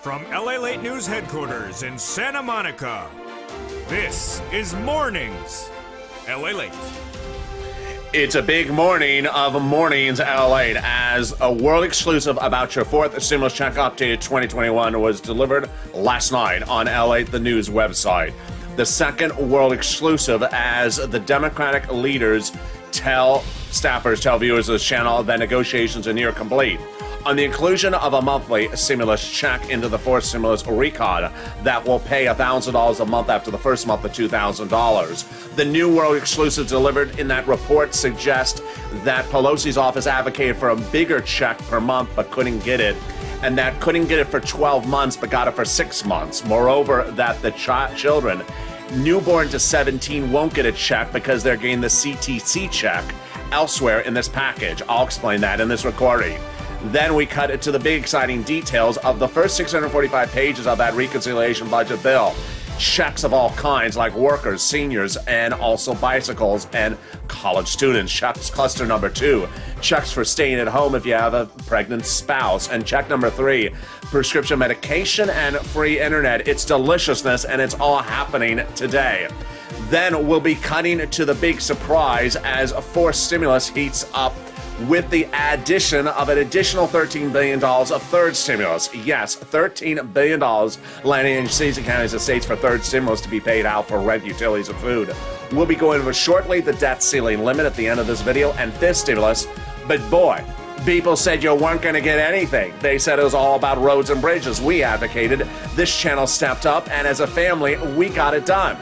From LALATE News headquarters in Santa Monica, this is Mornings LALATE. It's a big morning of Mornings LALATE as a world exclusive about your fourth stimulus check updated 2021 was delivered last night on LALATE, the news website. The second world exclusive as the Democratic leaders tell viewers of this channel that negotiations are near complete on the inclusion of a monthly stimulus check into the fourth stimulus recon that will pay $1,000 a month after the first month of $2,000. The new world exclusive delivered in that report suggests that Pelosi's office advocated for a bigger check per month but couldn't get it, and that couldn't get it for 12 months but got it for 6 months. Moreover, that the children newborn to 17 won't get a check because they're getting the CTC check elsewhere in this package. I'll explain that in this recording. Then we cut it to the big exciting details of the first 645 pages of that reconciliation budget bill. Checks of all kinds like workers, seniors, and also bicycles and college students. Checks cluster number 2. Checks for staying at home if you have a pregnant spouse. And check number 3. Prescription medication and free internet. It's deliciousness and it's all happening today. Then we'll be cutting to the big surprise as a fourth stimulus heats up with the addition of an additional $13 billion of third stimulus. Yes, $13 billion landing in cities and counties and states for third stimulus to be paid out for rent, utilities, and food. We'll be going over shortly the debt ceiling limit at the end of this video and fifth stimulus. But boy, people said you weren't going to get anything. They said it was all about roads and bridges. We advocated. This channel stepped up, and as a family, we got it done.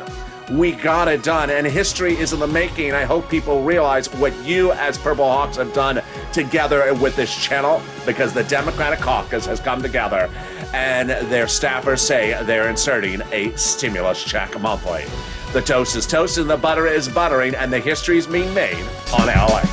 We got it done, and history is in the making. I hope people realize what you as Purple Hawks have done together with this channel, because the Democratic caucus has come together and their staffers say they're inserting a stimulus check monthly. The toast is toasted and the butter is buttering, and the history is being made on LA.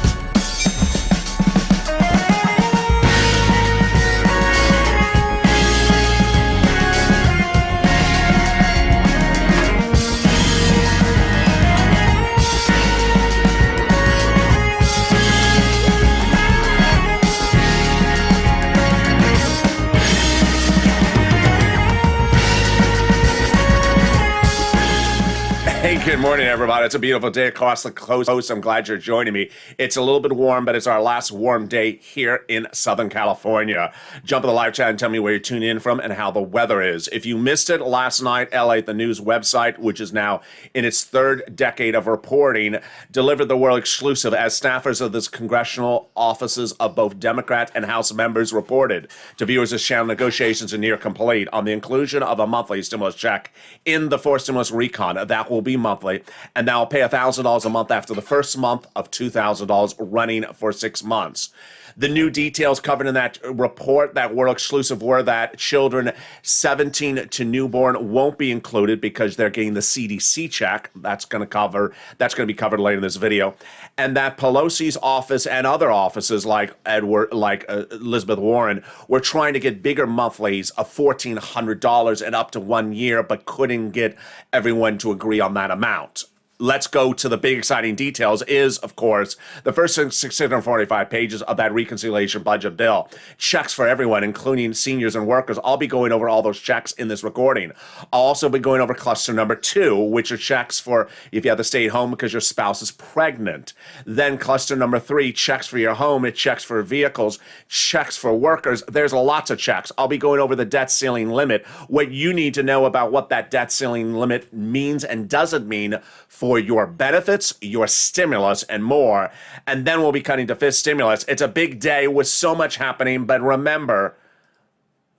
Hey, good morning, everybody. It's a beautiful day across the coast. I'm glad you're joining me. It's a little bit warm, but it's our last warm day here in Southern California. Jump in the live chat and tell me where you're tuning in from and how the weather is. If you missed it last night, LA, the news website, which is now in its third decade of reporting, delivered the world exclusive as staffers of this congressional offices of both Democrat and House members reported to viewers this channel negotiations are near complete on the inclusion of a monthly stimulus check in the fourth stimulus recon. That will be monthly, and now pay $1,000 a month after the first month of $2,000 running for 6 months. The new details covered in that report, that world exclusive, were that children 17 to newborn won't be included because they're getting the CDC check. That's going to be covered later in this video. And that Pelosi's office and other offices like Elizabeth Warren were trying to get bigger monthlies of $1,400 and up to 1 year, but couldn't get everyone to agree on that amount. Let's go to the big exciting details is, of course, the first 645 pages of that reconciliation budget bill. Checks for everyone, including seniors and workers. I'll be going over all those checks in this recording. I'll also be going over cluster number 2, which are checks for if you have to stay at home because your spouse is pregnant. Then cluster number 3, checks for your home. It checks for vehicles, checks for workers. There's lots of checks. I'll be going over the debt ceiling limit, what you need to know about what that debt ceiling limit means and doesn't mean for your benefits, your stimulus, and more. And then we'll be cutting to fifth stimulus. It's a big day with so much happening, but remember,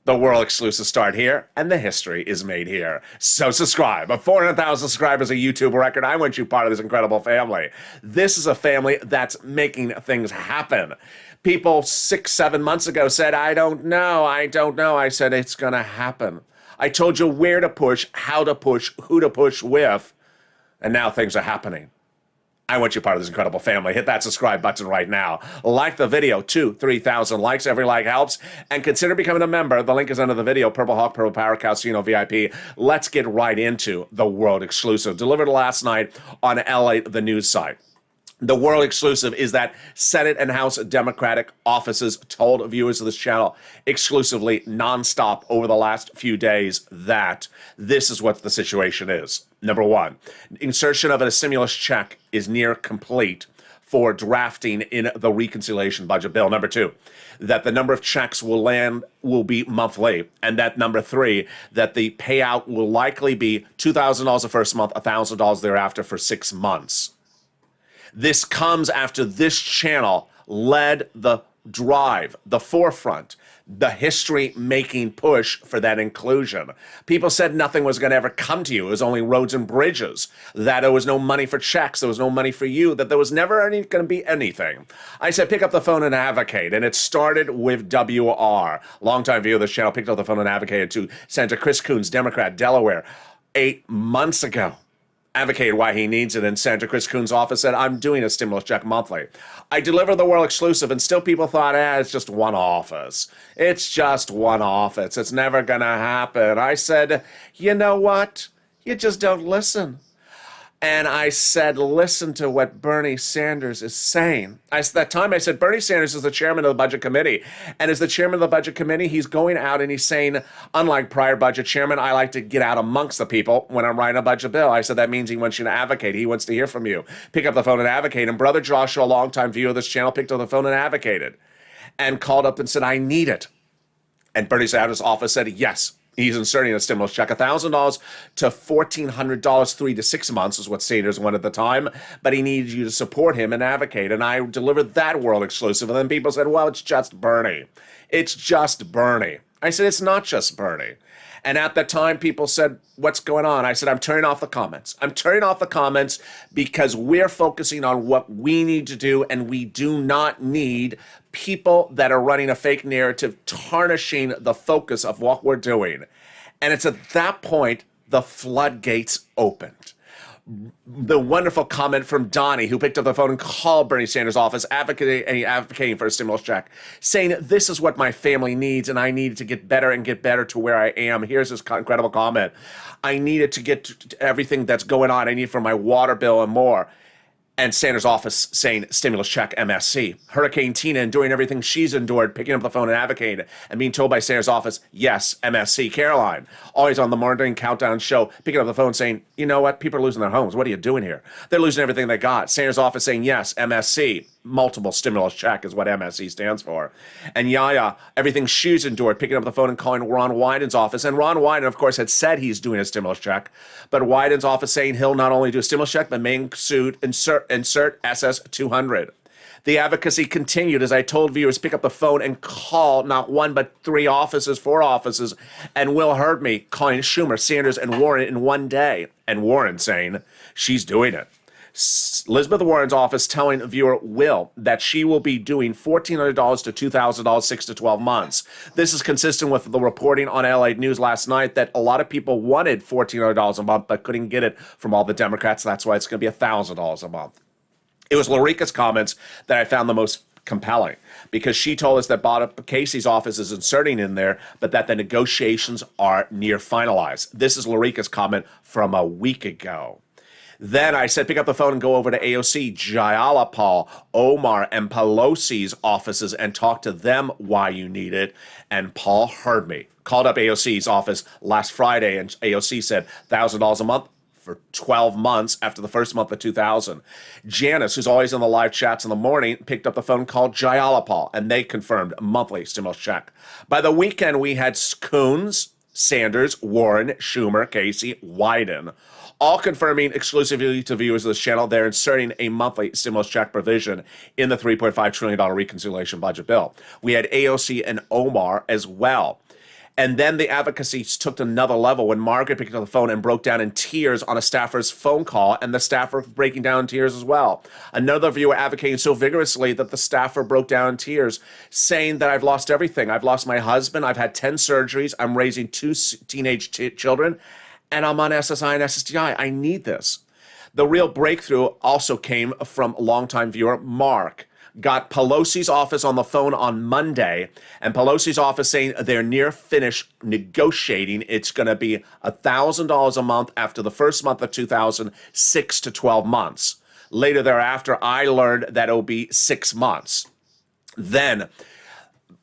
the world exclusive start here, and the history is made here. So subscribe. 400,000 subscribers, a YouTube record. I want you part of this incredible family. This is a family that's making things happen. People 6-7 months ago said, I don't know. I said, it's going to happen. I told you where to push, how to push, who to push with. And now things are happening. I want you part of this incredible family. Hit that subscribe button right now. Like the video, 2,000-3,000 likes. Every like helps. And consider becoming a member. The link is under the video. Purple Hawk, Purple Power, Casino VIP. Let's get right into the world exclusive. Delivered last night on LA, the news site. The world exclusive is that Senate and House Democratic offices told viewers of this channel exclusively, nonstop, over the last few days that this is what the situation is. Number one, insertion of a stimulus check is near complete for drafting in the reconciliation budget bill. Number two, that the number of checks will be monthly. And that number three, that the payout will likely be $2,000 the first month, $1,000 thereafter for 6 months. This comes after this channel led the drive, the forefront, the history-making push for that inclusion. People said nothing was going to ever come to you. It was only roads and bridges, that there was no money for checks, there was no money for you, that there was never going to be anything. I said, pick up the phone and advocate, and it started with WR. Longtime viewer of this channel picked up the phone and advocated to Senator Chris Coons, Democrat, Delaware, 8 months ago. Advocated why he needs it, and Senator Chris Coons' office said, I'm doing a stimulus check monthly. I delivered the world exclusive, and still people thought, it's just one office. It's just one office. It's never going to happen. I said, you know what? You just don't listen. And I said, listen to what Bernie Sanders is saying. At that time, I said, Bernie Sanders is the chairman of the Budget Committee. And as the chairman of the Budget Committee, he's going out and he's saying, unlike prior budget chairman, I like to get out amongst the people when I'm writing a budget bill. I said, that means he wants you to advocate. He wants to hear from you. Pick up the phone and advocate. And Brother Joshua, a longtime viewer of this channel, picked up the phone and advocated and called up and said, I need it. And Bernie Sanders' office said, yes. He's inserting a stimulus check, $1,000 to $1,400, 3 to 6 months is what Sanders wanted at the time, but he needed you to support him and advocate, and I delivered that world exclusive, and then people said, well, it's just Bernie. It's just Bernie. I said, it's not just Bernie. And at that time, people said, what's going on? I said, I'm turning off the comments. I'm turning off the comments because we're focusing on what we need to do, and we do not need people that are running a fake narrative tarnishing the focus of what we're doing. And it's at that point the floodgates opened. The wonderful comment from Donnie, who picked up the phone and called Bernie Sanders' office advocating for a stimulus check, saying, this is what my family needs, and I need to get better and get better to where I am. Here's this incredible comment. I needed to get to everything that's going on. I need for my water bill and more. And Sanders' office saying stimulus check MSC. Hurricane Tina enduring everything she's endured, picking up the phone and advocating, and being told by Sanders' office, yes, MSC. Caroline, always on the morning countdown show, picking up the phone saying, you know what, people are losing their homes. What are you doing here? They're losing everything they got. Sanders' office saying, yes, MSC. Multiple stimulus check is what MSC stands for. And Yaya, everything she's endured, picking up the phone and calling Ron Wyden's office. And Ron Wyden, of course, had said he's doing a stimulus check, but Wyden's office saying he'll not only do a stimulus check, but may insert SS 200. The advocacy continued as I told viewers, pick up the phone and call not one, but 3 offices, 4 offices. And Will heard me calling Schumer, Sanders, and Warren in one day. And Warren saying she's doing it. Elizabeth Warren's office telling viewer Will that she will be doing $1,400 to $2,000, 6 to 12 months. This is consistent with the reporting on LA News last night that a lot of people wanted $1,400 a month but couldn't get it from all the Democrats. That's why it's going to be $1,000 a month. It was Lorica's comments that I found the most compelling, because she told us that Bob Casey's office is inserting in there, but that the negotiations are near finalized. This is Lorica's comment from a week ago. Then I said, pick up the phone and go over to AOC, Jayalapal, Omar, and Pelosi's offices and talk to them why you need it. And Paul heard me. Called up AOC's office last Friday, and AOC said $1,000 a month for 12 months after the first month of 2000. Janice, who's always in the live chats in the morning, picked up the phone, called Jayalapal, and they confirmed a monthly stimulus check. By the weekend, we had Coons, Sanders, Warren, Schumer, Casey, Wyden, all confirming exclusively to viewers of this channel they're inserting a monthly stimulus check provision in the $3.5 trillion reconciliation budget bill. We had AOC and Omar as well. And then the advocacy took to another level when Margaret picked up the phone and broke down in tears on a staffer's phone call, and the staffer breaking down in tears as well. Another viewer advocating so vigorously that the staffer broke down in tears, saying that I've lost everything. I've lost my husband. I've had 10 surgeries. I'm raising 2 teenage children, and I'm on SSI and SSDI. I need this. The real breakthrough also came from longtime viewer Mark. Got Pelosi's office on the phone on Monday, and Pelosi's office saying they're near finished negotiating. It's going to be $1,000 a month after the first month of 2000, 6 to 12 months. Later thereafter, I learned that it'll be 6 months. Then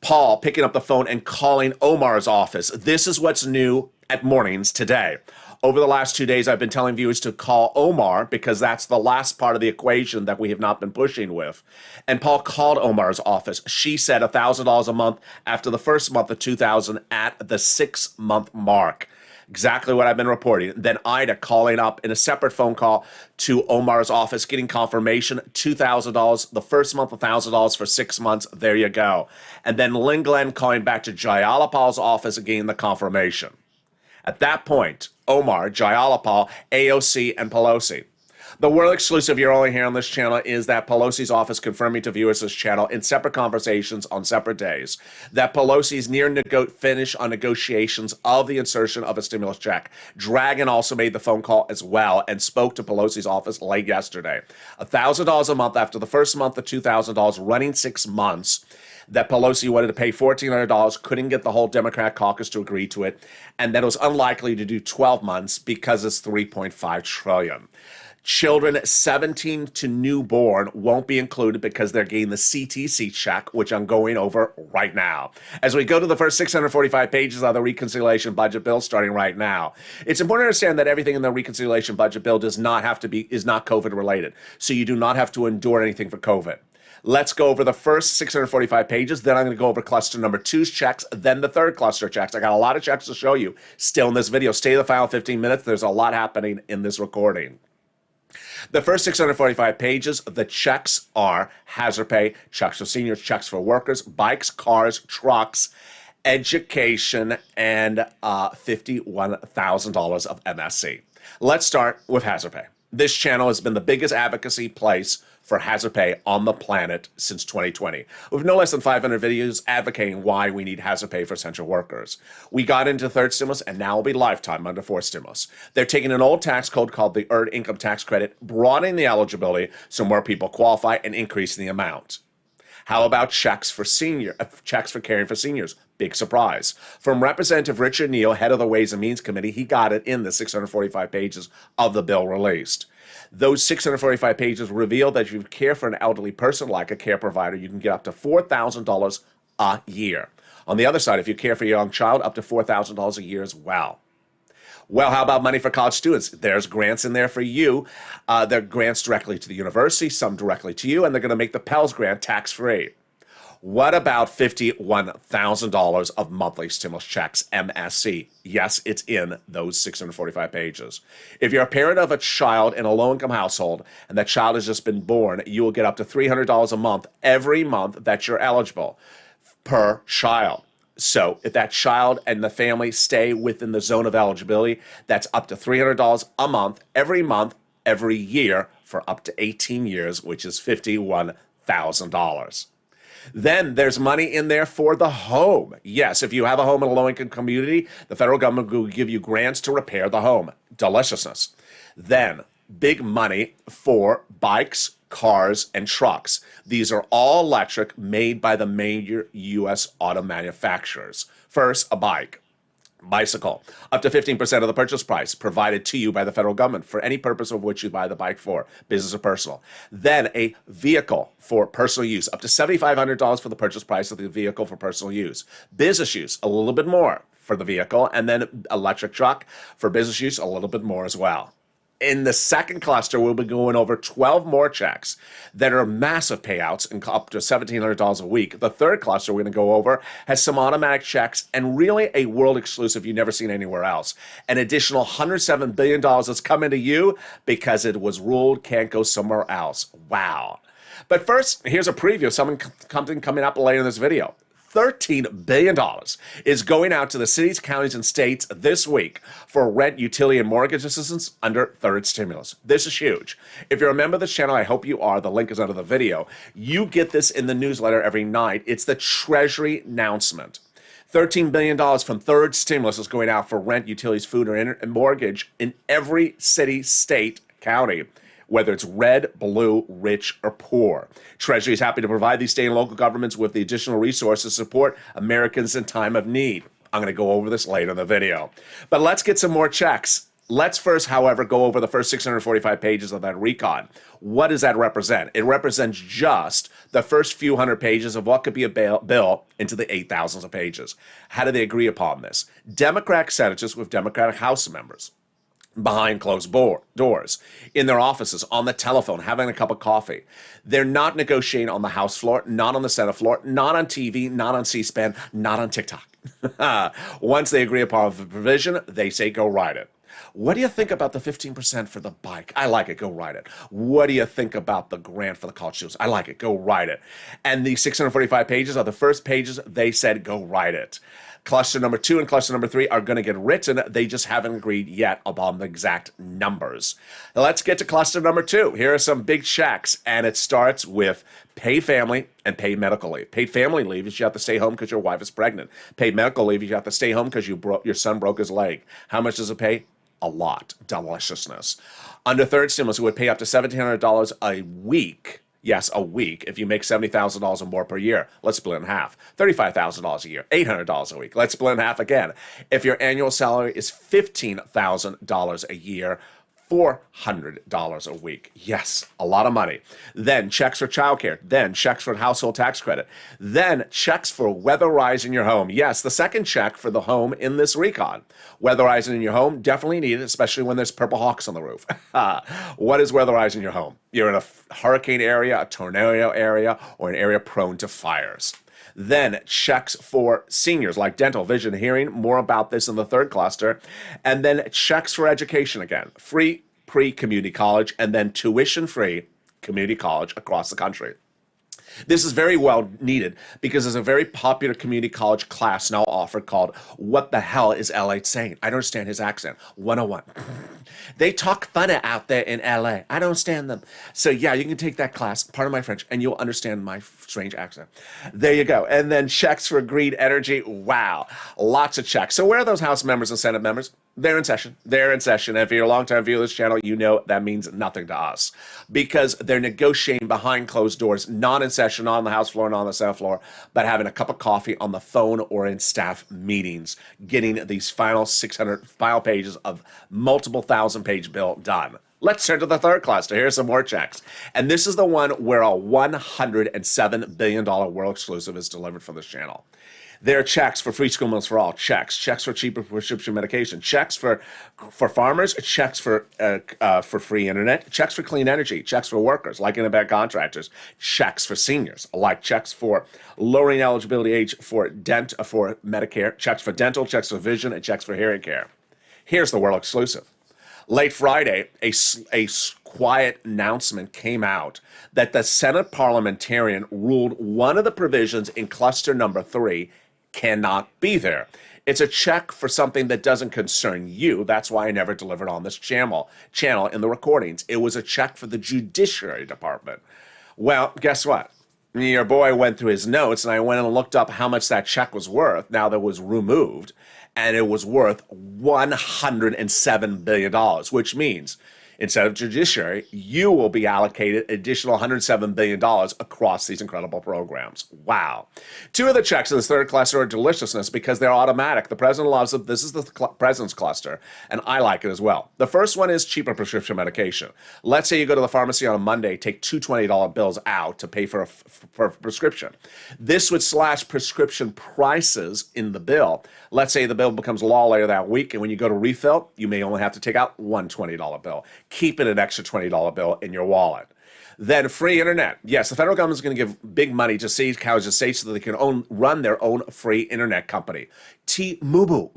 Paul picking up the phone and calling Omar's office. This is what's new at Mornings today. Over the last 2 days, I've been telling viewers to call Omar because that's the last part of the equation that we have not been pushing with. And Paul called Omar's office. She said $1,000 a month after the first month of $2,000 at the 6-month mark. Exactly what I've been reporting. Then Ida calling up in a separate phone call to Omar's office, getting confirmation, $2,000, the first month $1,000 for 6 months. There you go. And then Lynn Glenn calling back to Jayalapal's office, again, the confirmation. At that point, Omar, Jayalapal, AOC, and Pelosi. The world exclusive you're only here on this channel is that Pelosi's office confirming to viewers this channel in separate conversations on separate days that Pelosi's near finish on negotiations of the insertion of a stimulus check. Dragon also made the phone call as well and spoke to Pelosi's office late yesterday. $1,000 a month after the first month of $2,000 running 6 months. That Pelosi wanted to pay $1,400, couldn't get the whole Democrat caucus to agree to it, and that it was unlikely to do 12 months because it's $3.5 trillion. Children 17 to newborn won't be included because they're getting the CTC check, which I'm going over right now. As we go to the first 645 pages of the reconciliation budget bill starting right now, it's important to understand that everything in the reconciliation budget bill is not COVID related. So you do not have to endure anything for COVID. Let's go over the first 645 pages. Then I'm going to go over cluster number 2's checks, then the third cluster checks. I got a lot of checks to show you still in this video. Stay the final 15 minutes. There's a lot happening in this recording. The first 645 pages, the checks are hazard pay, checks for seniors, checks for workers, bikes, cars, trucks, education, and $51,000 of MSC. Let's start with hazard pay. This channel has been the biggest advocacy place for hazard pay on the planet since 2020. With no less than 500 videos advocating why we need hazard pay for essential workers. We got into third stimulus, and now will be lifetime under fourth stimulus. They're taking an old tax code called the Earned Income Tax Credit, broadening the eligibility so more people qualify, and increasing the amount. How about checks for caring for seniors? Big surprise. From Representative Richard Neal, head of the Ways and Means Committee, he got it in the 645 pages of the bill released. Those 645 pages reveal that if you care for an elderly person like a care provider, you can get up to $4,000 a year. On the other side, if you care for a young child, up to $4,000 a year as well. Well, how about money for college students? There's grants in there for you. They're grants directly to the university, some directly to you, and they're going to make the Pell's grant tax-free. What about $51,000 of monthly stimulus checks, MSC? Yes, it's in those 645 pages. If you're a parent of a child in a low-income household and that child has just been born, you will get up to $300 a month every month that you're eligible per child. So if that child and the family stay within the zone of eligibility, that's up to $300 a month, every year for up to 18 years, which is $51,000. Then there's money in there for the home. Yes, if you have a home in a low-income community, the federal government will give you grants to repair the home. Deliciousness. Then big money for bikes, cars, and trucks. These are all electric, made by the major U.S. auto manufacturers. First, a bike. Bicycle, up to 15% of the purchase price provided to you by the federal government for any purpose of which you buy the bike for, business or personal. Then a vehicle for personal use, up to $7,500 for the purchase price of the vehicle for personal use. Business use, a little bit more for the vehicle, and then electric truck for business use, a little bit more as well. In the second cluster, we'll be going over 12 more checks that are massive payouts and up to $1,700 a week. The third cluster we're going to go over has some automatic checks and really a world exclusive you've never seen anywhere else. An additional $107 billion that's coming to you because it was ruled can't go somewhere else. Wow. But first, here's a preview of something coming up later in this video. $13 billion is going out to the cities, counties, and states this week for rent, utility, and mortgage assistance under third stimulus. This is huge. If you're a member of this channel, I hope you are. The link is under the video. You get this in the newsletter every night. It's the Treasury announcement. $13 billion from third stimulus is going out for rent, utilities, food, and mortgage in every city, state, county, whether it's red, blue, rich, or poor. Treasury is happy to provide these state and local governments with the additional resources to support Americans in time of need. I'm going to go over this later in the video. But let's get some more checks. Let's first, however, go over the first 645 pages of that recon. What does that represent? It represents just the first few hundred pages of what could be a bill into the 8,000s of pages. How do they agree upon this? Democratic senators with Democratic House members behind closed doors, in their offices, on the telephone, having a cup of coffee. They're not negotiating on the House floor, not on the Senate floor, not on TV, not on C-SPAN, not on TikTok. Once they agree upon the provision, they say, go write it. What do you think about the 15% for the bike? I like it. Go write it. What do you think about the grant for the college students? I like it. Go write it. And these 645 pages are the first pages they said, go write it. Cluster number 2 and cluster number 3 are going to get written. They just haven't agreed yet upon the exact numbers. Now let's get to cluster number 2. Here are some big checks, and it starts with paid family and paid medical leave. Paid family leave is you have to stay home because your wife is pregnant. Paid medical leave is you have to stay home because your son broke his leg. How much does it pay? A lot. Deliciousness. Under third stimulus, it would pay up to $1,700 a week. Yes, a week. If you make $70,000 or more per year, let's split in half. $35,000 a year, $800 a week. Let's split in half again. If your annual salary is $15,000 a year, $400 a week. Yes, a lot of money. Then checks for childcare. Then checks for household tax credit. Then checks for weatherizing your home. Yes, the second check for the home in this recon. Weatherizing in your home, definitely needed, especially when there's purple hawks on the roof. What is weatherizing your home? You're in a hurricane area, a tornado area, or an area prone to fires. Then checks for seniors like dental, vision, hearing. More about this in the third cluster. And then checks for education again. Free pre-community college and then tuition-free community college across the country. This is very well needed because there's a very popular community college class now offered called What the Hell is LATE Saying? I don't understand his accent. 101. They talk funny out there in LA. I don't understand them. So yeah, you can take that class, pardon my French, and you'll understand my strange accent. There you go. And then checks for green energy. Wow. Lots of checks. So where are those House members and Senate members? They're in session. They're in session. If you're a longtime viewer of this channel, you know that means nothing to us because they're negotiating behind closed doors, not in session, not on the House floor, not on the Senate floor, but having a cup of coffee on the phone or in staff meetings, getting these final 600 file pages of multiple thousand-page bill done. Let's turn to the third cluster. Here's some more checks. And this is the one where a $107 billion world exclusive is delivered for this channel. There are checks for free school meals for all, checks for cheaper prescription medication, checks for farmers, checks for free internet, checks for clean energy, checks for workers, like independent contractors, checks for seniors, like checks for lowering eligibility age for Medicare, checks for dental, checks for vision, and checks for hearing care. Here's the world exclusive. Late Friday, a quiet announcement came out that the Senate parliamentarian ruled one of the provisions in cluster number 3 cannot be there. It's a check for something that doesn't concern you. That's why I never delivered on this channel in the recordings. It was a check for the Judiciary Department. Well, guess what? Your boy went through his notes, and I went and looked up how much that check was worth. Now that was removed, and it was worth $107 billion, which means instead of judiciary, you will be allocated additional $107 billion across these incredible programs. Wow. 2 of the checks in this third cluster are deliciousness because they're automatic. The president loves them. This is the president's cluster, and I like it as well. The first one is cheaper prescription medication. Let's say you go to the pharmacy on a Monday, take 2 $20 bills out to pay for a prescription. This would slash prescription prices in the bill. Let's say the bill becomes law later that week, and when you go to refill, you may only have to take out one $20 bill. Keep it an extra $20 bill in your wallet. Then free internet. Yes, the federal government is going to give big money to state colleges, states so that they can run their own free internet company. T-Mobile,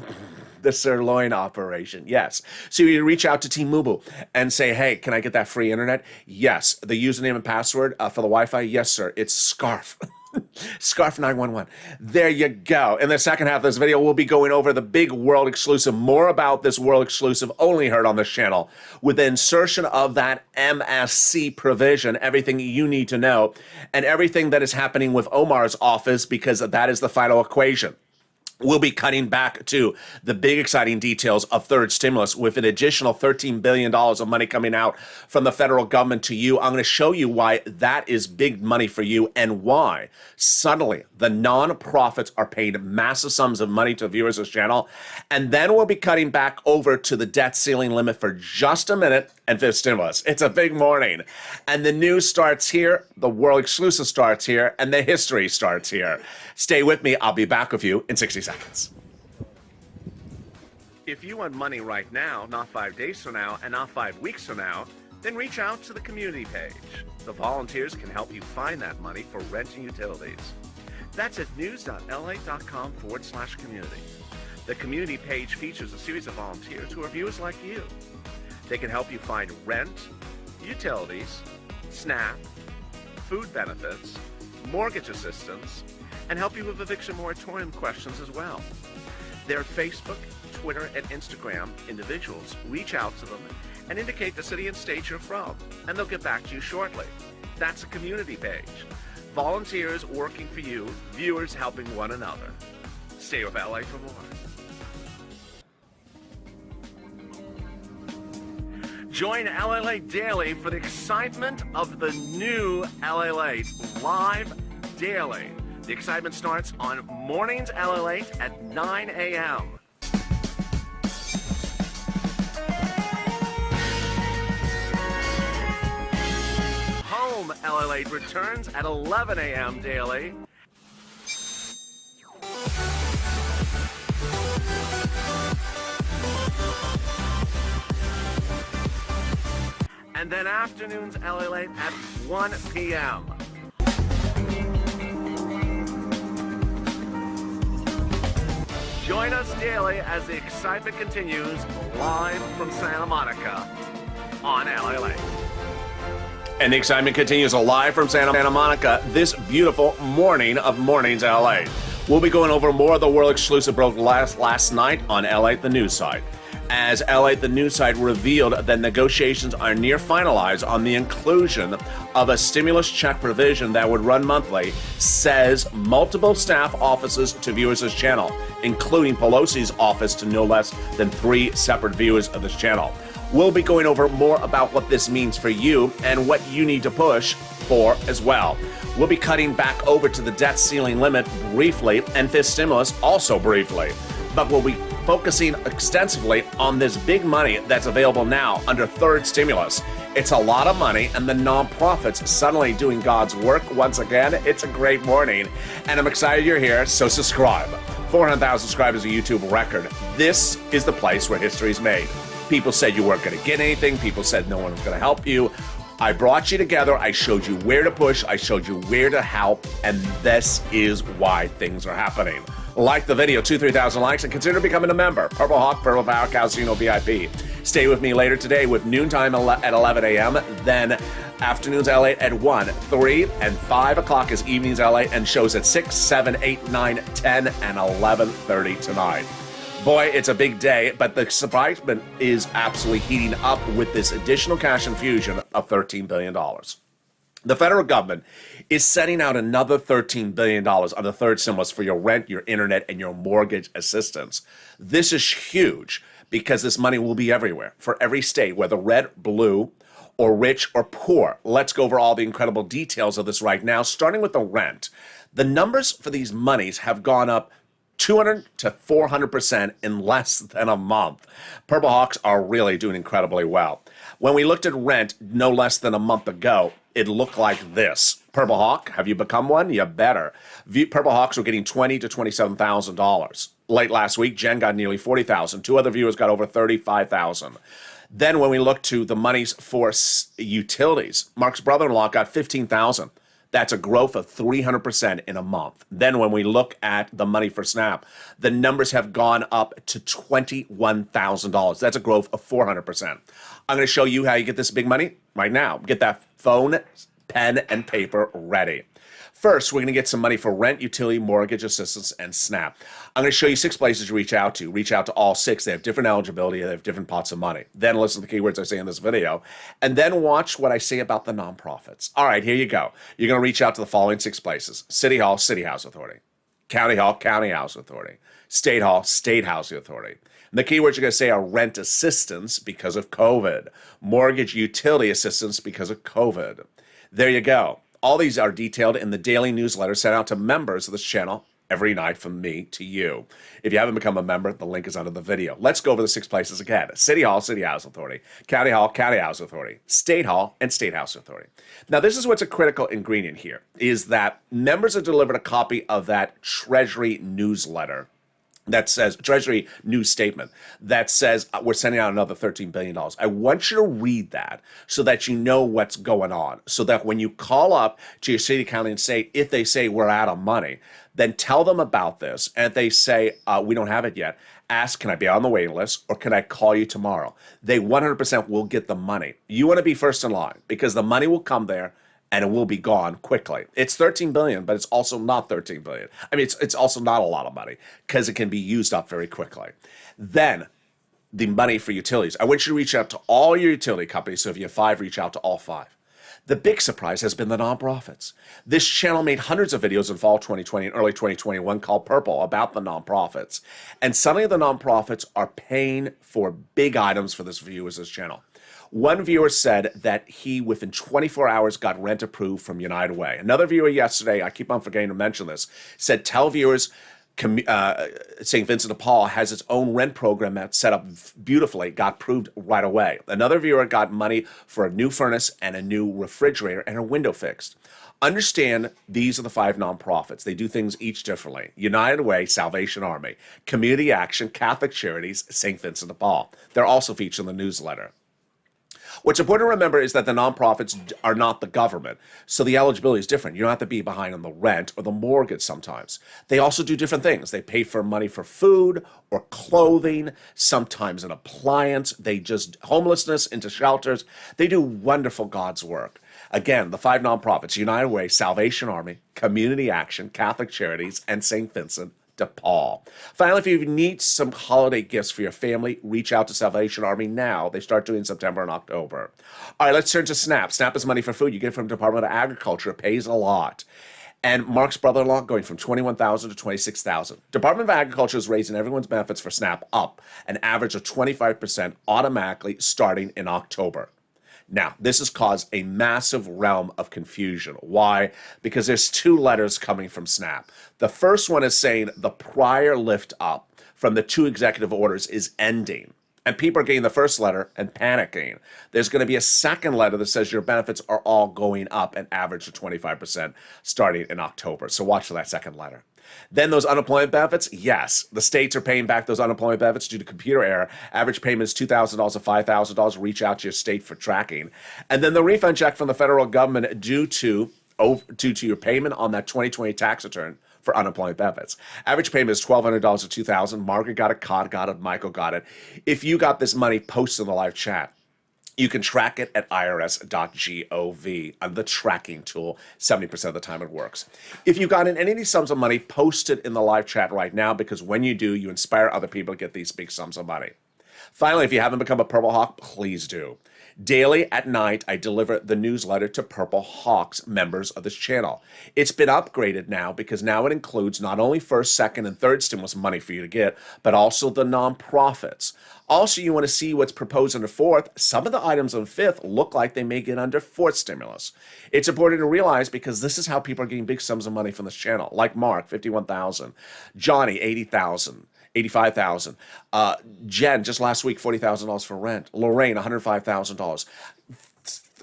the sirloin operation. Yes. So you reach out to T-Mobile and say, hey, can I get that free internet? Yes. The username and password for the Wi-Fi? Yes, sir. It's SCARF. Scarf 911. There you go. In the second half of this video, we'll be going over the big world exclusive, more about this world exclusive only heard on this channel, with the insertion of that MSC provision, everything you need to know, and everything that is happening with Omar's office, because that is the final equation. We'll be cutting back to the big exciting details of third stimulus with an additional $13 billion of money coming out from the federal government to you. I'm going to show you why that is big money for you and why suddenly the nonprofits are paying massive sums of money to viewers of this channel. And then we'll be cutting back over to the debt ceiling limit for just a minute and fifth stimulus. It's a big morning. And the news starts here, the world exclusive starts here, and the history starts here. Stay with me. I'll be back with you in 60 seconds. If you want money right now, not 5 days from now, and not 5 weeks from now, then reach out to the community page. The volunteers can help you find that money for rent and utilities. That's at news.la.com/community. The community page features a series of volunteers who are viewers like you. They can help you find rent, utilities, SNAP, food benefits, mortgage assistance, and help you with eviction moratorium questions as well. Their Facebook, Twitter, and Instagram individuals reach out to them and indicate the city and state you're from, and they'll get back to you shortly. That's a community page. Volunteers working for you, viewers helping one another. Stay with LA for more. Join LALATE daily for the excitement of the new LALATE live daily. The excitement starts on Mornings LALATE at 9 a.m. Home LALATE returns at 11 a.m. daily. And then afternoons LALATE at 1 p.m. Join us daily as the excitement continues live from Santa Monica on LALATE. And the excitement continues live from Santa Monica this beautiful morning of Mornings LA. We'll be going over more of the world exclusive broke last night on LALATE, the news side. As LALATE, the news site revealed that negotiations are near finalized on the inclusion of a stimulus check provision that would run monthly, says multiple staff offices to viewers of this channel, including Pelosi's office to no less than 3 separate viewers of this channel. We'll be going over more about what this means for you and what you need to push for as well. We'll be cutting back over to the debt ceiling limit briefly and fifth stimulus also briefly. But we'll be focusing extensively on this big money that's available now under third stimulus. It's a lot of money, and the nonprofits suddenly doing God's work once again. It's a great morning, and I'm excited you're here, so subscribe. 400,000 subscribers, a YouTube record. This is the place where history is made. People said you weren't going to get anything. People said no one was going to help you. I brought you together. I showed you where to push. I showed you where to help, and this is why things are happening. Like the video, 2,000-3,000 likes, and consider becoming a member. Purple Hawk, Purple Power, Casino VIP. Stay with me later today with noontime at 11 a.m., then afternoons LA at 1, 3, and 5 o'clock is evenings LA, and shows at 6, 7, 8, 9, 10, and 11:30 tonight. Boy, it's a big day, but the excitement is absolutely heating up with this additional cash infusion of $13 billion. The federal government is setting out another $13 billion on the third stimulus for your rent, your internet, and your mortgage assistance. This is huge because this money will be everywhere for every state, whether red, blue, or rich or poor. Let's go over all the incredible details of this right now, starting with the rent. The numbers for these monies have gone up 200 to 400% in less than a month. Purple Hawks are really doing incredibly well. When we looked at rent no less than a month ago, it looked like this. Purple Hawk, have you become one? You better. Purple Hawks were getting $20,000 to $27,000. Late last week, Jen got nearly $40,000. 2 other viewers got over $35,000. Then when we look to the monies for utilities, Mark's brother-in-law got $15,000. That's a growth of 300% in a month. Then when we look at the money for SNAP, the numbers have gone up to $21,000. That's a growth of 400%. I'm going to show you how you get this big money right now. Get that phone, pen, and paper ready. First, we're going to get some money for rent, utility, mortgage assistance, and SNAP. I'm going to show you 6 places to reach out to. Reach out to all 6. They have different eligibility. They have different pots of money. Then listen to the keywords I say in this video. And then watch what I say about the nonprofits. All right, here you go. You're going to reach out to the following 6 places. City Hall, City House Authority. County Hall, County Housing Authority. State Hall, State Housing Authority. And the keywords you're going to say are rent assistance because of COVID, mortgage utility assistance because of COVID. There you go. All these are detailed in the daily newsletter sent out to members of this channel every night from me to you. If you haven't become a member, the link is under the video. Let's go over the 6 places again. City Hall, City Housing Authority. County Hall, County Housing Authority. State Hall, and State Housing Authority. Now, this is what's a critical ingredient here, is that members are delivered a copy of that Treasury newsletter that says, Treasury news statement, that says we're sending out another $13 billion. I want you to read that so that you know what's going on, so that when you call up to your city, county, and state, if they say we're out of money, then tell them about this. And if they say, we don't have it yet, ask, can I be on the waiting list or can I call you tomorrow? They 100% will get the money. You want to be first in line because the money will come there and it will be gone quickly. It's $13 billion, but it's also not $13 billion. I mean, it's also not a lot of money because it can be used up very quickly. Then the money for utilities. I want you to reach out to all your utility companies. So if you have 5, reach out to all 5. The big surprise has been the nonprofits. This channel made hundreds of videos in fall 2020 and early 2021 called Purple about the nonprofits. And suddenly the nonprofits are paying for big items for this viewers this channel. One viewer said that he, within 24 hours, got rent approved from United Way. Another viewer yesterday, I keep on forgetting to mention this, said tell viewers St. Vincent de Paul has its own rent program that's set up beautifully, got approved right away. Another viewer got money for a new furnace and a new refrigerator and a window fixed. Understand, these are the 5 nonprofits. They do things each differently. United Way, Salvation Army, Community Action, Catholic Charities, St. Vincent de Paul. They're also featured in the newsletter. What's important to remember is that the nonprofits are not the government, so the eligibility is different. You don't have to be behind on the rent or the mortgage sometimes. They also do different things. They pay for money for food or clothing, sometimes an appliance. They just homelessness into shelters. They do wonderful God's work. Again, the 5 nonprofits: United Way, Salvation Army, Community Action, Catholic Charities, and St. Vincent de Paul. Finally, if you need some holiday gifts for your family, reach out to Salvation Army now. They start doing September and October. All right, let's turn to SNAP. SNAP is money for food. You get it from the Department of Agriculture. It pays a lot. And Mark's brother-in-law going from $21,000 to $26,000. Department of Agriculture is raising everyone's benefits for SNAP up an average of 25% automatically starting in October. Now, this has caused a massive realm of confusion. Why? Because there's 2 letters coming from SNAP. The first one is saying the prior lift up from the 2 executive orders is ending. And people are getting the first letter and panicking. There's going to be a second letter that says your benefits are all going up an average of 25% starting in October. So watch for that second letter. Then those unemployment benefits, yes, the states are paying back those unemployment benefits due to computer error. Average payment is $2,000 to $5,000. Reach out to your state for tracking. And then the refund check from the federal government due to your payment on that 2020 tax return for unemployment benefits. Average payment is $1,200 to $2,000. Margaret got it, Cod got it, Michael got it. If you got this money, post in the live chat. You can track it at irs.gov on the tracking tool. 70% of the time it works. If you got in any of these sums of money, post it in the live chat right now, because when you do, you inspire other people to get these big sums of money. Finally, if you haven't become a Purple Hawk, please do. Daily at night, I deliver the newsletter to Purple Hawks members of this channel. It's been upgraded now because now it includes not only first, second, and third stimulus money for you to get, but also the nonprofits. Also, you want to see what's proposed under fourth. Some of the items on fifth look like they may get under fourth stimulus. It's important to realize because this is how people are getting big sums of money from this channel. Like Mark, $51,000. Johnny, $80,000. $85,000. Jen, just last week, $40,000 for rent. Lorraine, $105,000.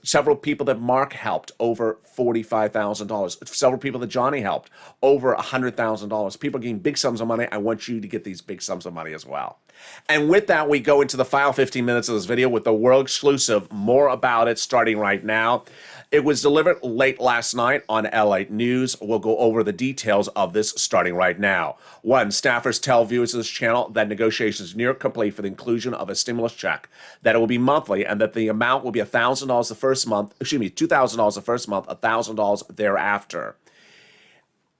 Several people that Mark helped, over $45,000. Several people that Johnny helped, over $100,000. People getting big sums of money. I want you to get these big sums of money as well. And with that, we go into the final 15 minutes of this video with the world exclusive. More about it starting right now. It was delivered late last night on LALATE News. We'll go over the details of this starting right now. 1, staffers tell viewers of this channel that negotiations near complete for the inclusion of a stimulus check, that it will be monthly, and that the amount will be $1,000 the first month, $2,000 the first month, $1,000 thereafter.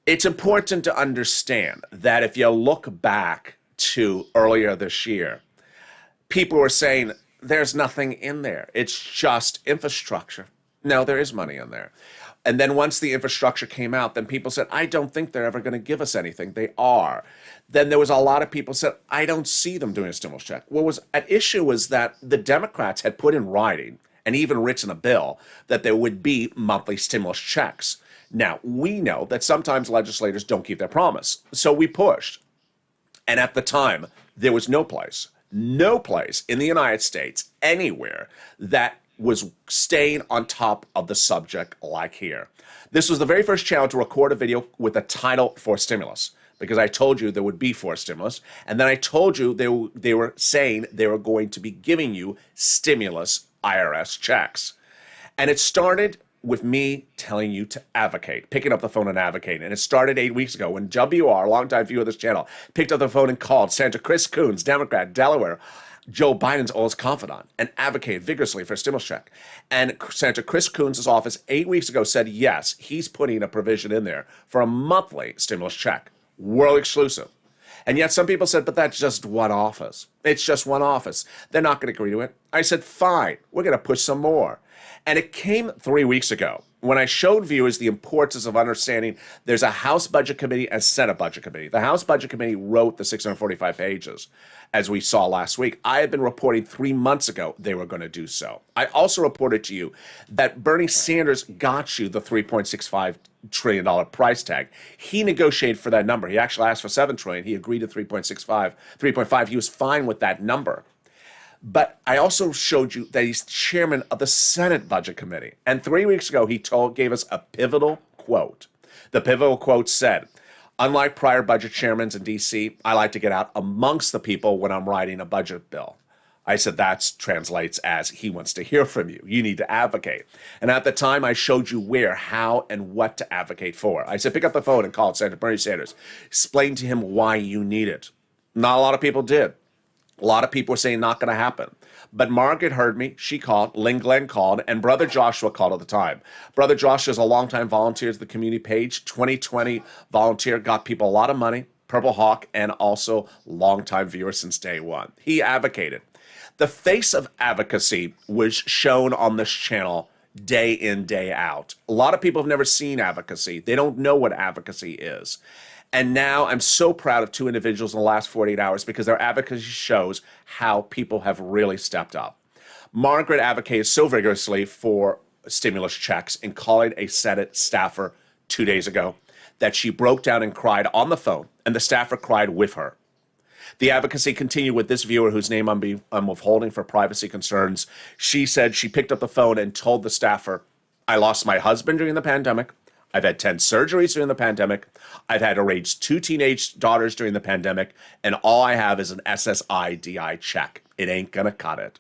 It's important to understand that if you look back to earlier this year, people were saying there's nothing in there. It's just infrastructure. No, there is money in there. And then once the infrastructure came out, then people said, I don't think they're ever going to give us anything. They are. Then there was a lot of people said, I don't see them doing a stimulus check. What was at issue was that the Democrats had put in writing and even written a bill that there would be monthly stimulus checks. Now, we know that sometimes legislators don't keep their promise. So we pushed. And at the time, there was no place in the United States, anywhere, that was staying on top of the subject like here. This was the very first channel to record a video with a title for stimulus, because I told you there would be for stimulus, and then I told you they were saying they were going to be giving you stimulus IRS checks. And it started with me telling you to advocate, picking up the phone and advocating. And it started 8 weeks ago when WR, a longtime viewer of this channel, picked up the phone and called Senator Chris Coons, Democrat, Delaware, Joe Biden's oldest confidant, and advocated vigorously for a stimulus check. And Senator Chris Coons' office 8 weeks ago said, yes, he's putting a provision in there for a monthly stimulus check, world exclusive. And yet some people said, but that's just one office. It's just one office. They're not going to agree to it. I said, fine, we're going to push some more. And it came 3 weeks ago when I showed viewers the importance of understanding there's a House Budget Committee and Senate Budget Committee. The House Budget Committee wrote the 645 pages, as we saw last week. I had been reporting 3 months ago they were going to do so. I also reported to you that Bernie Sanders got you the $3.65 trillion price tag. He negotiated for that number. He actually asked for $7 trillion. He agreed to 3.5. He was fine with that number. But I also showed you that he's chairman of the Senate Budget Committee. And 3 weeks ago, he gave us a pivotal quote. The pivotal quote said, unlike prior budget chairmen in D.C., I like to get out amongst the people when I'm writing a budget bill. I said that translates as he wants to hear from you. You need to advocate. And at the time, I showed you where, how, and what to advocate for. I said, pick up the phone and call Senator Bernie Sanders. Explain to him why you need it. Not a lot of people did. A lot of people were saying not going to happen. But Margaret heard me. She called. Lynn Glenn called. And Brother Joshua called at the time. Brother Joshua is a longtime volunteer to the community page. 2020 volunteer, got people a lot of money. Purple Hawk, and also longtime viewer since day one. He advocated. The face of advocacy was shown on this channel day in, day out. A lot of people have never seen advocacy. They don't know what advocacy is. And now I'm so proud of two individuals in the last 48 hours because their advocacy shows how people have really stepped up. Margaret advocated so vigorously for stimulus checks in calling a Senate staffer 2 days ago that she broke down and cried on the phone, and the staffer cried with her. The advocacy continued with this viewer whose name I'm withholding for privacy concerns. She said she picked up the phone and told the staffer, I lost my husband during the pandemic. I've had 10 surgeries during the pandemic. I've had to raise 2 teenage daughters during the pandemic, and all I have is an SSI-DI check. It ain't gonna cut it.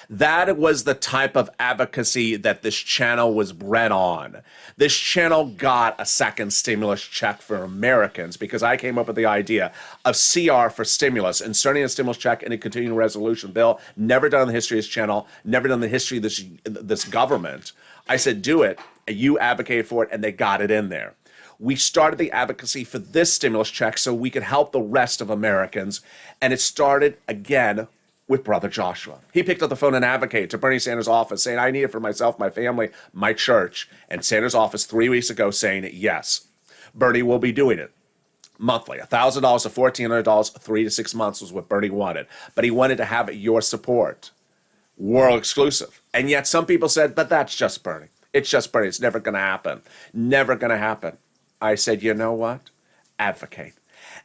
That was the type of advocacy that this channel was bred on. This channel got a second stimulus check for Americans because I came up with the idea of CR for stimulus, inserting a stimulus check in a continuing resolution bill. Never done in the history of this channel, never done in the history of this government. I said, do it. You advocated for it, and they got it in there. We started the advocacy for this stimulus check so we could help the rest of Americans, and it started again with Brother Joshua. He picked up the phone and advocated to Bernie Sanders' office, saying, I need it for myself, my family, my church. And Sanders' office 3 weeks ago saying, yes, Bernie will be doing it monthly. $1,000 to $1,400, 3 to 6 months was what Bernie wanted. But he wanted to have your support. World exclusive. And yet some people said, but that's just Bernie. It's just Bernie. It's never going to happen. Never going to happen. I said, you know what? Advocate.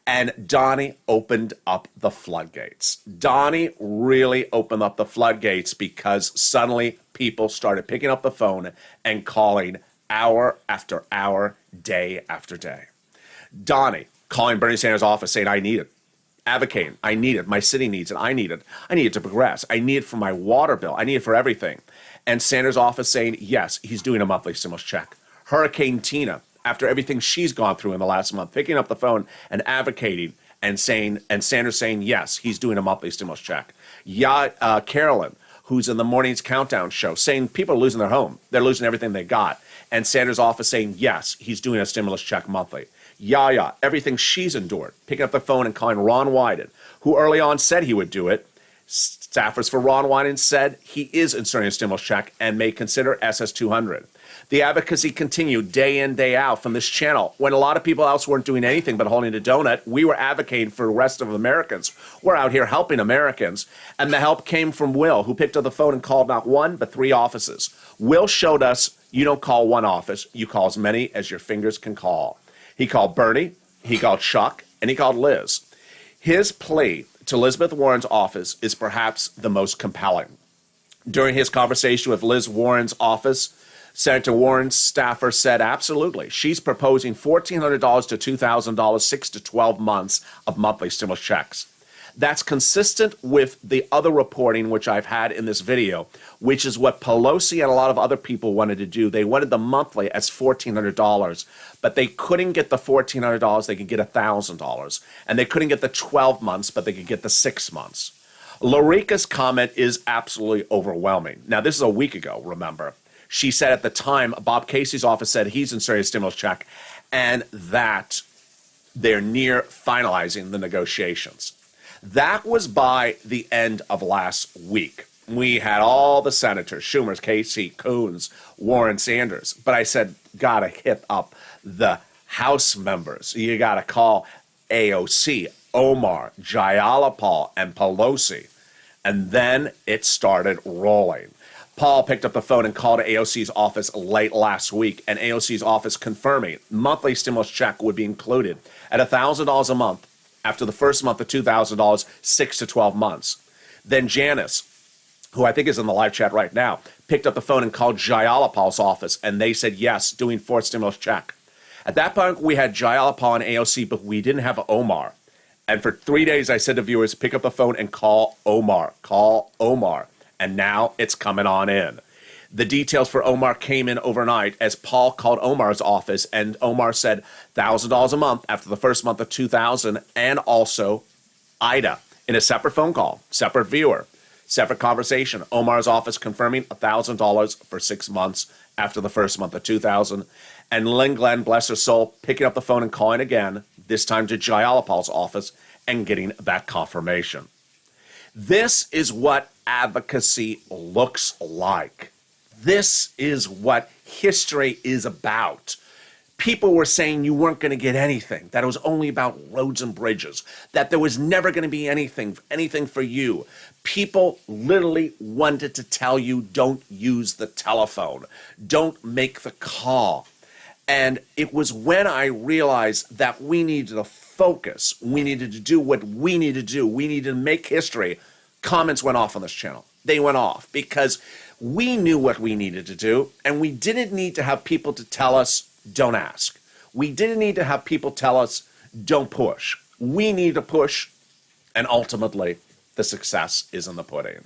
And Donnie opened up the floodgates. Donnie really opened up the floodgates because suddenly people started picking up the phone and calling hour after hour, day after day. Donnie calling Bernie Sanders' office saying, I need it. Advocating, I need it. My city needs it. I need it. I need it to progress. I need it for my water bill. I need it for everything. And Sanders' office saying, yes, he's doing a monthly stimulus check. Hurricane Tina, after everything she's gone through in the last month, picking up the phone and advocating and saying, and Sanders saying, yes, he's doing a monthly stimulus check. Carolyn, who's in the morning's countdown show, saying people are losing their home. They're losing everything they got. And Sanders' office saying, yes, he's doing a stimulus check monthly. Yaya, everything she's endured, picking up the phone and calling Ron Wyden, who early on said he would do it, Staffers for Ron Wyden said he is inserting a stimulus check and may consider SS200. The advocacy continued day in, day out from this channel. When a lot of people else weren't doing anything but holding a donut, we were advocating for the rest of Americans. We're out here helping Americans. And the help came from Will, who picked up the phone and called not one, but 3 offices. Will showed us you don't call one office, you call as many as your fingers can call. He called Bernie, he called Chuck, and he called Liz. His plea to Elizabeth Warren's office is perhaps the most compelling. During his conversation with Liz Warren's office, Senator Warren's staffer said absolutely. She's proposing $1,400 to $2,000, 6 to 12 months of monthly stimulus checks. That's consistent with the other reporting which I've had in this video, which is what Pelosi and a lot of other people wanted to do. They wanted the monthly as $1,400, but they couldn't get the $1,400. They could get $1,000. And they couldn't get the 12 months, but they could get the 6 months. Lorica's comment is absolutely overwhelming. Now, this is a week ago, remember. She said at the time, Bob Casey's office said he's inserting a stimulus check and that they're near finalizing the negotiations. That was by the end of last week. We had all the senators, Schumer, Casey, Coons, Warren, Sanders. But I said, gotta hit up the House members. You gotta call AOC, Omar, Jayalapal, and Pelosi. And then it started rolling. Paul picked up the phone and called AOC's office late last week, and AOC's office confirming monthly stimulus check would be included at $1,000 a month after the first month of $2,000, 6 to 12 months. Then Janice, who I think is in the live chat right now, picked up the phone and called Jayalapal's office, and they said yes, doing 4th stimulus check. At that point, we had Jayalapal and AOC, but we didn't have Omar. And for 3 days, I said to viewers, pick up the phone and call Omar. Call Omar. And now it's coming on in. The details for Omar came in overnight as Paul called Omar's office, and Omar said $1,000 a month after the first month of $2,000, and also Ida in a separate phone call, separate viewer, separate conversation. Omar's office confirming $1,000 for 6 months after the first month of $2,000, and Lynn Glenn, bless her soul, picking up the phone and calling again, this time to Jayalapal's office, and getting that confirmation. This is what advocacy looks like. This is what history is about. People were saying you weren't going to get anything, that it was only about roads and bridges, that there was never going to be anything for you. People literally wanted to tell you, don't use the telephone, don't make the call. And it was when I realized that we needed to focus, we needed to do what we needed to do, we needed to make history. Comments went off on this channel. They went off because we knew what we needed to do, and we didn't need to have people to tell us, don't ask. We didn't need to have people tell us, don't push. We need to push, and ultimately, the success is in the pudding.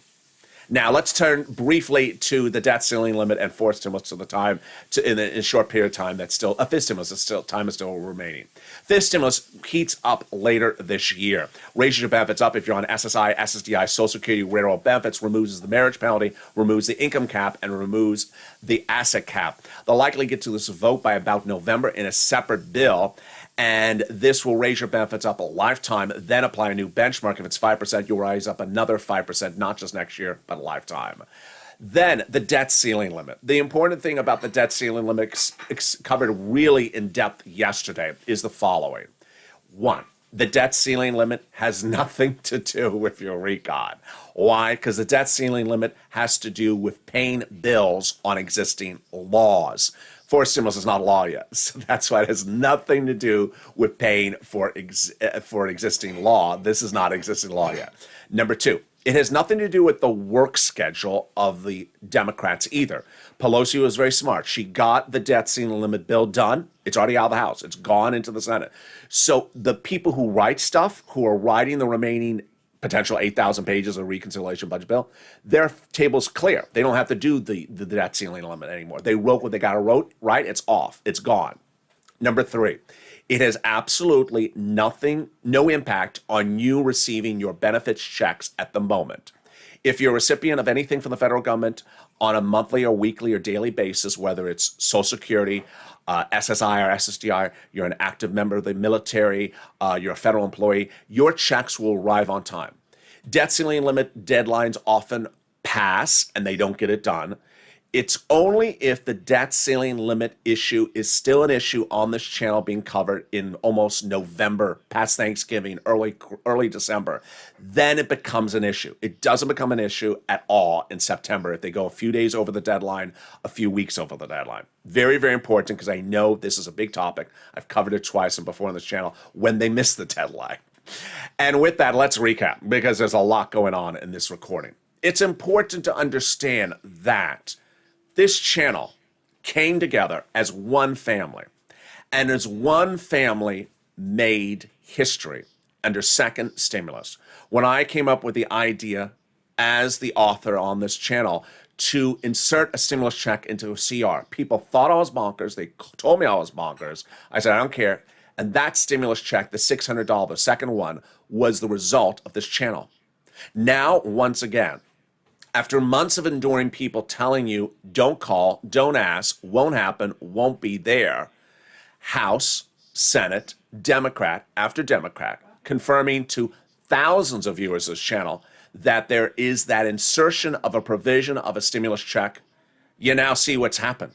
Now, let's turn briefly to the debt ceiling limit and 4th stimulus to the time, in a short period of time that's still, a 5th stimulus, time is still remaining. 5th stimulus heats up later this year. Raises your benefits up if you're on SSI, SSDI, Social Security, Railroad benefits, removes the marriage penalty, removes the income cap, and removes the asset cap. They'll likely get to this vote by about November in a separate bill. And this will raise your benefits up a lifetime, then apply a new benchmark. If it's 5%, you'll rise up another 5%, not just next year, but a lifetime. Then the debt ceiling limit. The important thing about the debt ceiling limit, covered really in depth yesterday, is the following. 1, the debt ceiling limit has nothing to do with your recon. Why? Because the debt ceiling limit has to do with paying bills on existing laws. 4th stimulus is not a law yet, so that's why it has nothing to do with paying for an existing law. This is not existing law yet. Number 2, it has nothing to do with the work schedule of the Democrats either. Pelosi was very smart. She got the debt ceiling limit bill done. It's already out of the House. It's gone into the Senate. So the people who write stuff, who are writing the remaining potential 8,000 pages of reconciliation budget bill, their table's clear. They don't have to do the debt ceiling limit anymore. They wrote what they got to write. It's off. It's gone. Number 3, it has absolutely no impact on you receiving your benefits checks at the moment. If you're a recipient of anything from the federal government on a monthly or weekly or daily basis, whether it's Social Security, SSI or SSDI, you're an active member of the military, you're a federal employee, your checks will arrive on time. Debt ceiling limit deadlines often pass and they don't get it done. It's only if the debt ceiling limit issue is still an issue on this channel being covered in almost November, past Thanksgiving, early December, then it becomes an issue. It doesn't become an issue at all in September if they go a few days over the deadline, a few weeks over the deadline. Very, very important because I know this is a big topic. I've covered it twice and before on this channel when they miss the deadline. And with that, let's recap because there's a lot going on in this recording. It's important to understand that this channel came together as one family, and as one family made history under second stimulus. When I came up with the idea as the author on this channel to insert a stimulus check into a CR, people thought I was bonkers. They told me I was bonkers. I said, I don't care. And that stimulus check, the $600, the second one, was the result of this channel. Now, once again, after months of enduring people telling you, don't call, don't ask, won't happen, won't be there, House, Senate, Democrat after Democrat, confirming to thousands of viewers of this channel that there is that insertion of a provision of a stimulus check, you now see what's happened.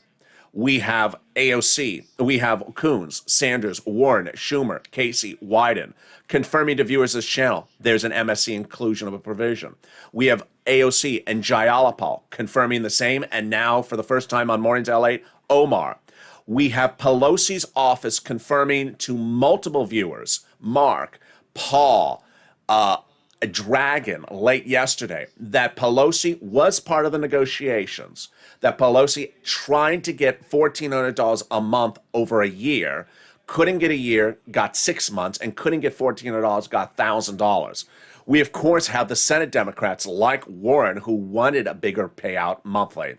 We have AOC, we have Coons, Sanders, Warren, Schumer, Casey, Wyden, confirming to viewers of this channel there's an MSC inclusion of a provision. We have AOC and Jayalapal confirming the same, and now for the first time on Mornings LALATE, Omar. We have Pelosi's office confirming to multiple viewers, Mark, Paul, Dragon, late yesterday, that Pelosi was part of the negotiations, that Pelosi tried to get $1,400 a month over a year, couldn't get a year, got 6 months, and couldn't get $1,400, got $1,000. We, of course, have the Senate Democrats like Warren who wanted a bigger payout monthly.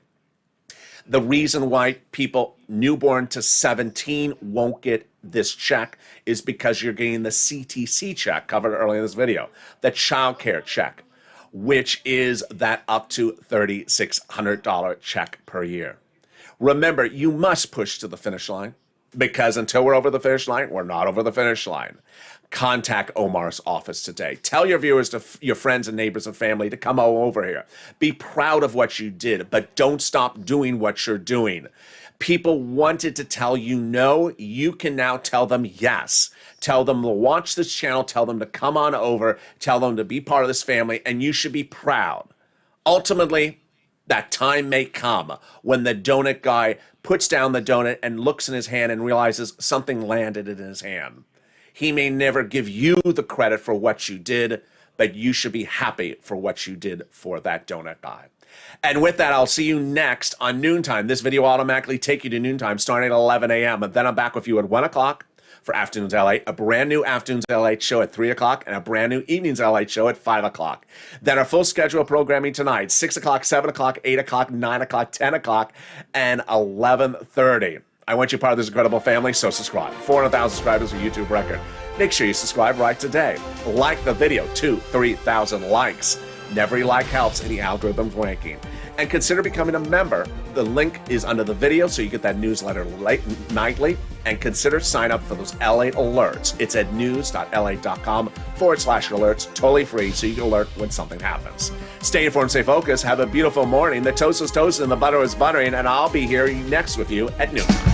The reason why people newborn to 17 won't get this check is because you're getting the CTC check covered earlier in this video, the child care check, which is that up to $3,600 check per year. Remember, you must push to the finish line because until we're over the finish line, we're not over the finish line. Contact Omar's office today. Tell your viewers, your friends and neighbors and family to come all over here. Be proud of what you did, but don't stop doing what you're doing. People wanted to tell you no, you can now tell them yes. Tell them to watch this channel, tell them to come on over, tell them to be part of this family, and you should be proud. Ultimately, that time may come when the donut guy puts down the donut and looks in his hand and realizes something landed in his hand. He may never give you the credit for what you did, but you should be happy for what you did for that donut guy. And with that, I'll see you next on noontime. This video will automatically take you to noontime starting at 11 a.m. And then I'm back with you at 1 o'clock for Afternoons LA, a brand new Afternoons LA show at 3 o'clock, and a brand new Evenings LA show at 5 o'clock. Then our full schedule of programming tonight, 6 o'clock, 7 o'clock, 8 o'clock, 9 o'clock, 10 o'clock, and 11:30. I want you part of this incredible family, so subscribe. 400,000 subscribers, a YouTube record. Make sure you subscribe right today. Like the video, 2,000-3,000 likes. Every like helps in the algorithm's ranking. And consider becoming a member. The link is under the video, so you get that newsletter nightly. And consider sign up for those LA alerts. It's at news.la.com/alerts, totally free, so you can alert when something happens. Stay informed, stay focused, have a beautiful morning. The toast is toasted and the butter is buttering, and I'll be here next with you at noon.